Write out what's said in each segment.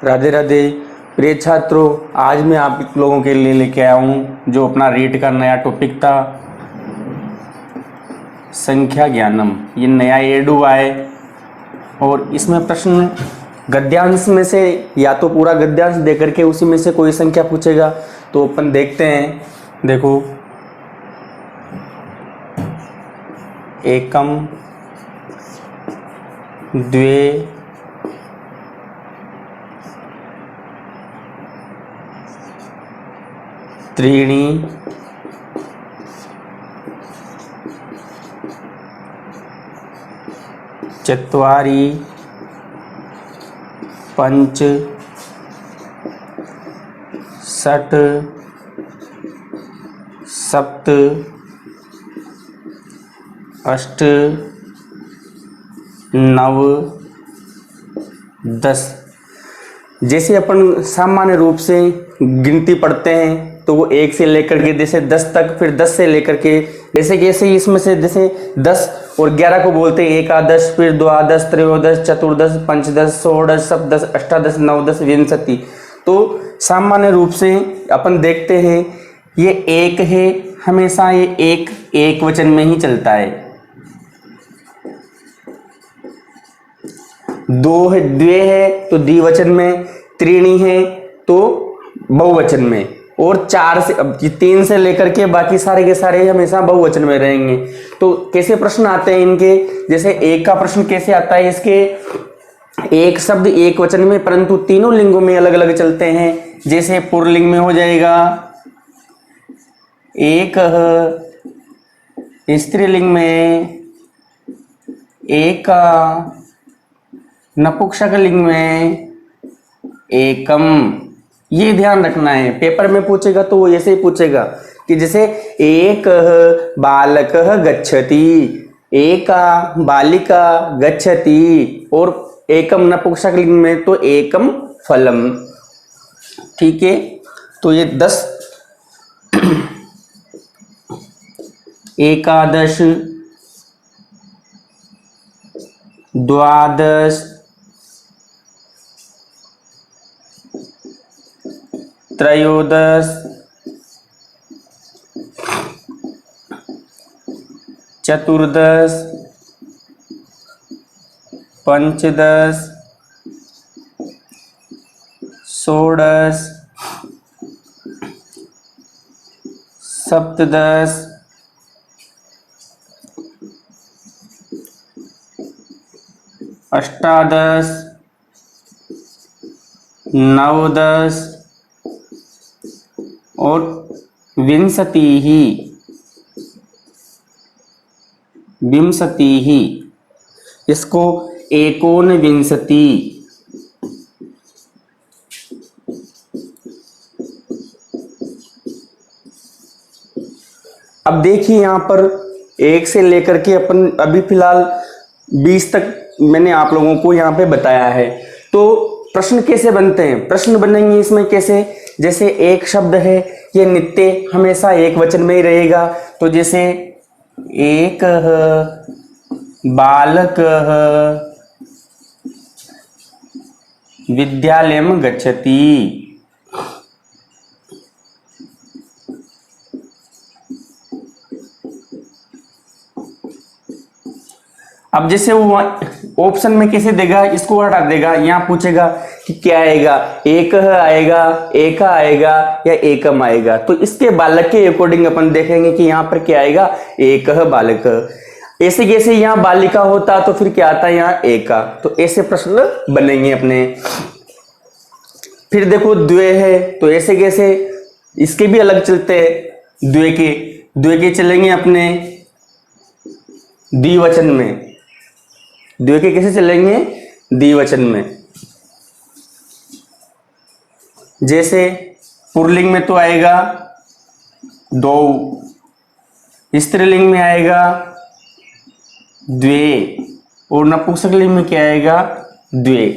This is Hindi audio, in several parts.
राधे राधे प्रिय छात्रों, आज मैं आप लोगों के लिए लेके आया हूँ जो अपना रीड का नया टॉपिक था संख्या ज्ञानम। ये नया एड हुआ है और इसमें प्रश्न गद्यांश में से या तो पूरा गद्यांश दे करके उसी में से कोई संख्या पूछेगा। तो अपन देखते हैं। देखो, एकम, द्वे, त्रीणि, चत्वारि, पंच, षट्, सप्त, अष्ट, नव, 10। जैसे अपन सामान्य रूप से गिनती पढ़ते हैं तो वो 1 से लेकर के जैसे 10 तक, फिर 10 से लेकर के जैसे कैसे इसमें से जैसे 10 और 11 को बोलते हैं एकादश, फिर द्वादश, त्रयोदश, चतुर्दश, पंचदश, षोडश, सप्तदश, अष्टादश, नवदश, विंशति। तो सामान्य रूप से अपन देखते हैं ये एक है, हमेशा ये एक वचन में ही चलता है। दो है, द्वे है तो द्विवचन में, त्रीणि है तो बहुवचन में, और 4 से 3 से लेकर के बाकी सारे के सारे हमेशा बहुवचन में रहेंगे। तो कैसे प्रश्न आते हैं इनके, जैसे एक का प्रश्न कैसे आता है, इसके एक शब्द एक वचन में परंतु तीनों लिंगों में अलग अलग चलते हैं। जैसे पुल्लिंग में हो जाएगा एक, स्त्रीलिंग में एका, नपुंसकलिंग में एकम। ये ध्यान रखना है, पेपर में पूछेगा तो वो ऐसे ही पूछेगा कि जैसे एक बालक गच्छति, एका बालिका गच्छति, और एकम नपुंसकलिंग में तो एकम फलम। ठीक है, तो ये 10 एकादश, द्वादश, त्रयोदश, चतुर्दश, पंचदश, षोडश, सप्तदश, अष्टादश, नवदश और विंशति ही, इसको एकोनविंशति। अब देखिए यहां पर 1 से लेकर के अपन अभी फिलहाल 20 तक मैंने आप लोगों को यहाँ पे बताया है। तो प्रश्न कैसे बनते हैं, प्रश्न बनेंगे इसमें कैसे, जैसे एक शब्द है ये नित्य हमेशा एक वचन में ही रहेगा। तो जैसे एक बालक विद्यालयम गच्छति। अब जैसे वो ऑप्शन में कैसे देगा, इसको हटा देगा, यहाँ पूछेगा कि क्या आएगा, एक आएगा, एका आएगा या एकम आएगा। तो इसके बालक के अकॉर्डिंग अपन देखेंगे कि यहाँ पर क्या आएगा, एक बालक। ऐसे कैसे यहाँ बालिका होता तो फिर क्या आता है यहाँ एका। तो ऐसे प्रश्न बनेंगे अपने। फिर देखो द्वे है तो ऐसे कैसे, इसके भी अलग चलते हैं। द्वे के चलेंगे अपने द्विवचन में, द्वे के कैसे चलेंगे, द्विवचन में। जैसे पुल्लिंग में तो आएगा दो, स्त्रीलिंग में आएगा द्वे, और नपुंसकलिंग में क्या आएगा, द्वे।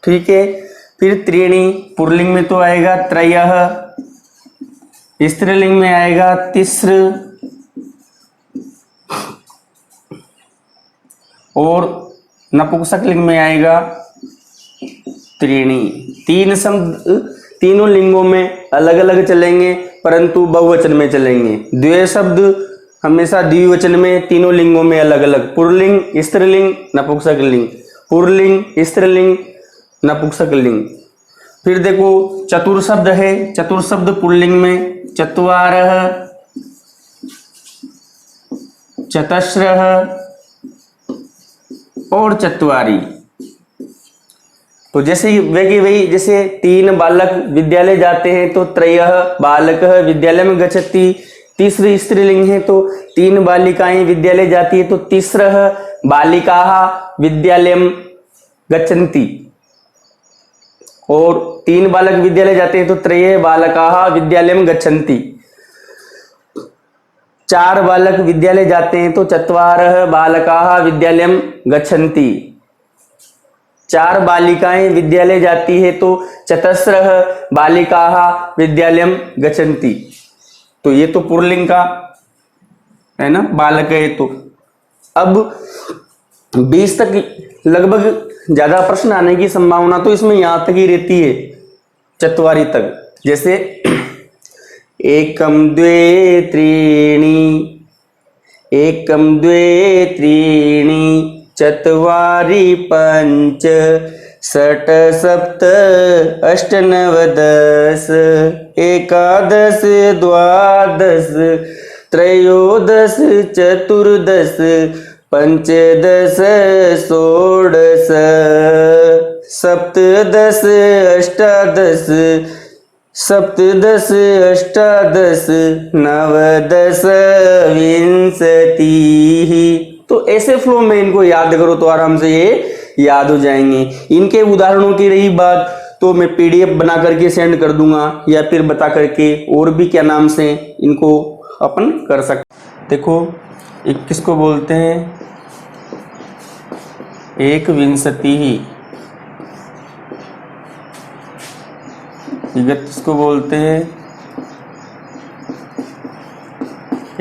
ठीक है, फिर त्रीणि, पुल्लिंग में तो आएगा त्रयः, स्त्रीलिंग में आएगा तिस्र, और नपुंसकलिंग में आएगा त्रीणि। तीन शब्द तीनों लिंगों में अलग अलग चलेंगे परंतु बहुवचन में चलेंगे। द्वे शब्द हमेशा द्विवचन में, तीनों लिंगों में अलग अलग। पुल्लिंग, स्त्रीलिंग, नपुंसकलिंग, पुल्लिंग, स्त्रीलिंग, नपुंसकलिंग। फिर देखो चतुर शब्द है, चतुर शब्द पुल्लिंग में चत्वारः, चतस्रः और चत्वारि। तो जैसे वही जैसे तीन बालक विद्यालय जाते हैं तो त्रयः बालकः विद्यालय में गच्छति। तीसरी स्त्रीलिंग है तो तीन बालिकाएं विद्यालय जाती है तो तीसरः बालिकाः विद्यालयं गच्छन्ति। और तीन बालक विद्यालय जाते हैं तो त्रयः बालकाः विद्यालयं गच्छन्ति। चार बालक विद्यालय जाते हैं तो चत्वारः बालकाः विद्यालयं गच्छन्ति। चार बालिकाएं विद्यालय जाती है तो चतस्रः बालिकाः विद्यालयं गच्छन्ति। तो ये तो पुल्लिंग का है ना, बालक है। तो अब 20 तक लगभग ज्यादा प्रश्न आने की संभावना तो इसमें यहां तक ही रहती है, चत्वारि तक। जैसे एकम द्वे त्रीणि, एकम द्वे त्रीणि चत्वारि पंच षट् सप्त अष्ट नव दश, एकादश द्वादश त्रयोदश चतुर्दश पंचदश षोडश सप्तदश अष्टादश, सप्तदश अष्टादश नवदश विंशतिः। तो ऐसे फ्लो में इनको याद करो तो आराम से ये याद हो जाएंगे। इनके उदाहरणों की रही बात तो मैं पीडीएफ बना करके सेंड कर दूंगा या फिर बता करके और भी क्या नाम से इनको अपन कर सकते। देखो 21 को बोलते हैं एक विंशति, 31 को बोलते हैं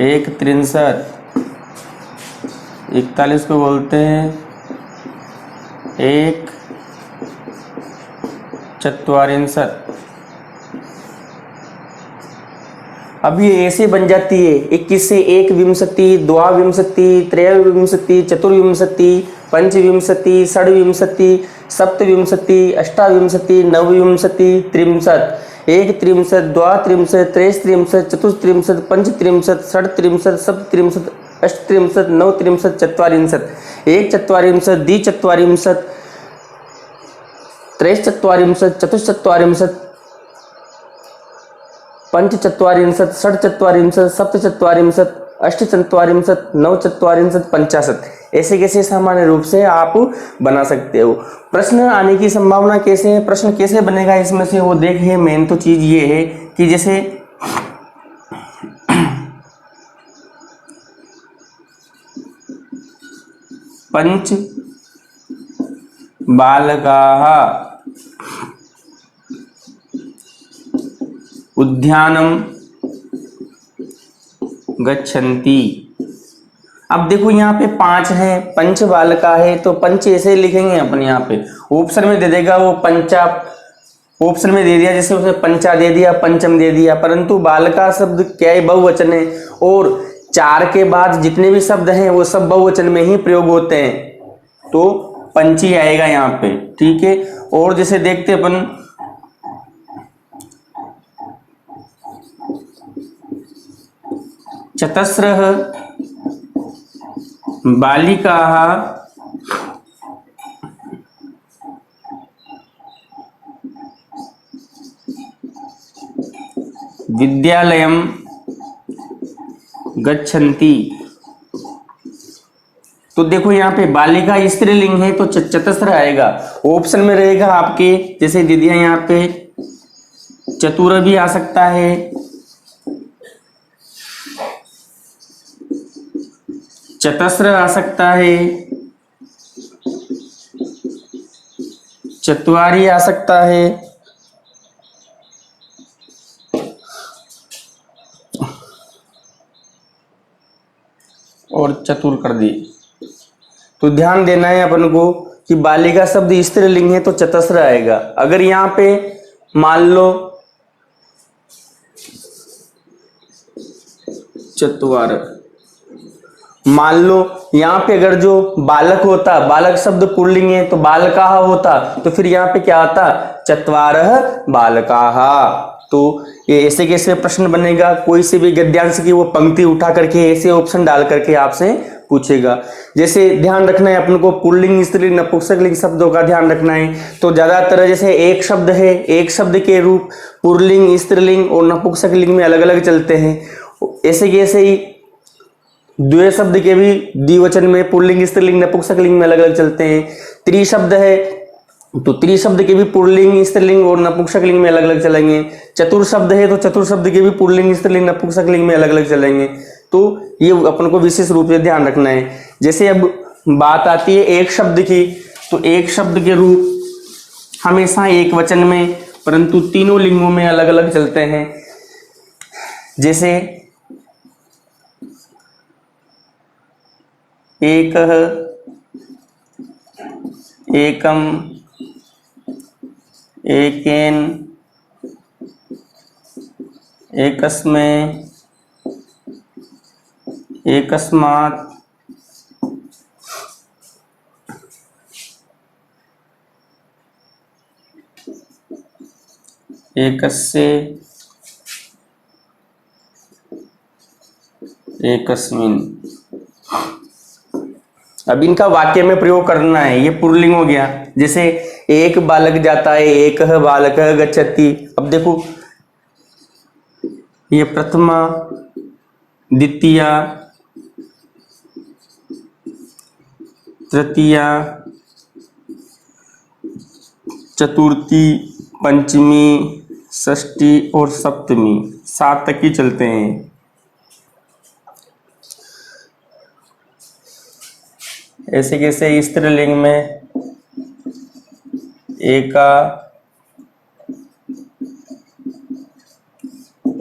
एक त्रिंशत, 41 को बोलते हैं एक चत्वारिंशत। अब ये ऐसे बन जाती है 21 से एक विंशति, द्वाविंशति, त्रयोविंशति, चतुर्विंशति, पंचविंशति, षड्विंशति, सप्तविंशति, अष्टाविंशति, नवविंशति, त्रिंशत। एक त्रिंशत, द्वात्रिंशत, त्रयस्त्रिंशत, चतुस्त्रिंशत, पंचत्रिंशत, षड्त्रिंशत, सप्तत्रिंशत, अष्टत्रिंशत, नवत्रिंशत, चत्वारिंशत। एक चत्वारिंशत, द्विचत्वारिंशत, त्रयश्चत्वारिंशत, चतुश्चत्वारिंशत, पंचचत्वारिंशत, षट्चत्वारिंशत, सप्तचत्वारिंशत, अष्टचत्वारिंशत, नवचत्वारिंशत, 50। ऐसे कैसे सामान्य रूप से आप बना सकते हो। प्रश्न आने की संभावना कैसे है, प्रश्न कैसे बनेगा इसमें से वो देखिए। मेन तो चीज ये है कि जैसे पंच बालकाः उद्यानम गच्छन्ति। अब देखो यहाँ पे 5 है, पंच बालका है तो पंच ऐसे लिखेंगे अपन। यहाँ पे ऑप्शन में दे देगा वो पंचा, ऑप्शन में दे दिया जैसे उसने पंचा दे दिया, पंचम दे दिया, परंतु बालका शब्द क्या है, बहुवचन है और 4 के बाद जितने भी शब्द हैं वो सब बहुवचन में ही प्रयोग होते हैं तो पंची आएगा यहाँ पे, ठीक है। और जैसे देखते अपन चतस्रः बालिकाः विद्यालयं गच्छन्ति। तो देखो यहाँ पे बालिका स्त्रीलिंग है तो चतस्र आएगा। ऑप्शन में रहेगा आपके जैसे दे दिया यहाँ पे चतुर भी आ सकता है, चतस्र आ सकता है, चत्वारी आ सकता है, और चतुर कर दिए। तो ध्यान देना है अपन को कि बालिका शब्द स्त्रीलिंग है तो चतस्र आएगा। अगर यहाँ पे मान लो चत्वार, मान लो यहाँ पे अगर जो बालक होता, बालक शब्द पुल्लिंग है तो बालकाः होता, तो फिर यहाँ पे क्या आता, चत्वारः बालकाः। तो ये ऐसे कैसे प्रश्न बनेगा, कोई से भी गद्यांश की वो पंक्ति उठा करके ऐसे ऑप्शन डाल करके आपसे पूछेगा। जैसे ध्यान रखना है अपन को, पुल्लिंग स्त्रीलिंग नपुंसकलिंग शब्दों का ध्यान रखना है। तो ज्यादातर जैसे एक शब्द है, एक शब्द के रूप पुल्लिंग स्त्रीलिंग और नपुंसकलिंग में अलग अलग चलते हैं। ऐसे कैसे ही द्वय शब्द के भी द्विवचन में पुल्लिंग स्त्रीलिंग नपुंसकलिंग में अलग अलग चलते हैं। त्रि शब्द है तो त्रि शब्द के भी पुल्लिंग स्त्रीलिंग और नपुंसकलिंग में अलग अलग चलेंगे। चतुर शब्द है तो चतुर शब्द के भी पुल्लिंग स्त्रीलिंग नपुंसकलिंग में अलग अलग चलेंगे। तो ये अपन को विशेष रूप से ध्यान रखना है। जैसे अब बात आती है एक शब्द की, तो एक शब्द के रूप हमेशा एक वचन में परंतु तीनों लिंगों में अलग अलग चलते हैं। जैसे एकः, एकम, एकेन, एकस्मै, एकस्मात्, एकस्य, एकस्मिन्। अब इनका वाक्य में प्रयोग करना है, ये पुल्लिंग हो गया। जैसे एक बालक जाता है, एकः बालकः गच्छति। अब देखो ये प्रथमा, द्वितीया, तृतीया, चतुर्थी, पंचमी, षष्ठी और सप्तमी, 7 तक ही चलते हैं। ऐसे कैसे स्त्रीलिंग में एका,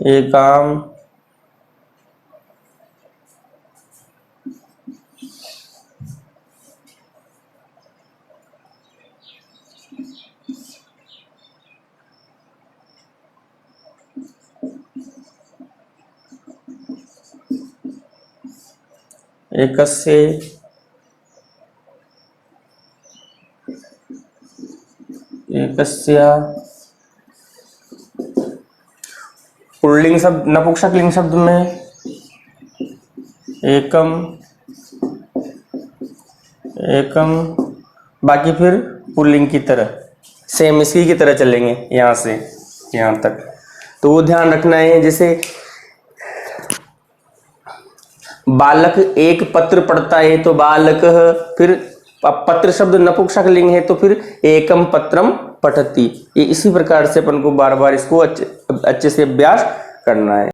एकाम, एकस्य, एकस्या। पुल्लिंग शब्द नपुंसकलिंग शब्द में एकम, एकम, बाकी फिर पुल्लिंग की तरह सेम इसी की तरह चलेंगे यहां से यहां तक। तो वो ध्यान रखना है। जैसे बालक एक पत्र पढ़ता है तो बालक, फिर पत्र शब्द नपुंसकलिंग है तो फिर एकम पत्रम पठति। ये इसी प्रकार से अपन को बार बार इसको अच्छे से अभ्यास करना है।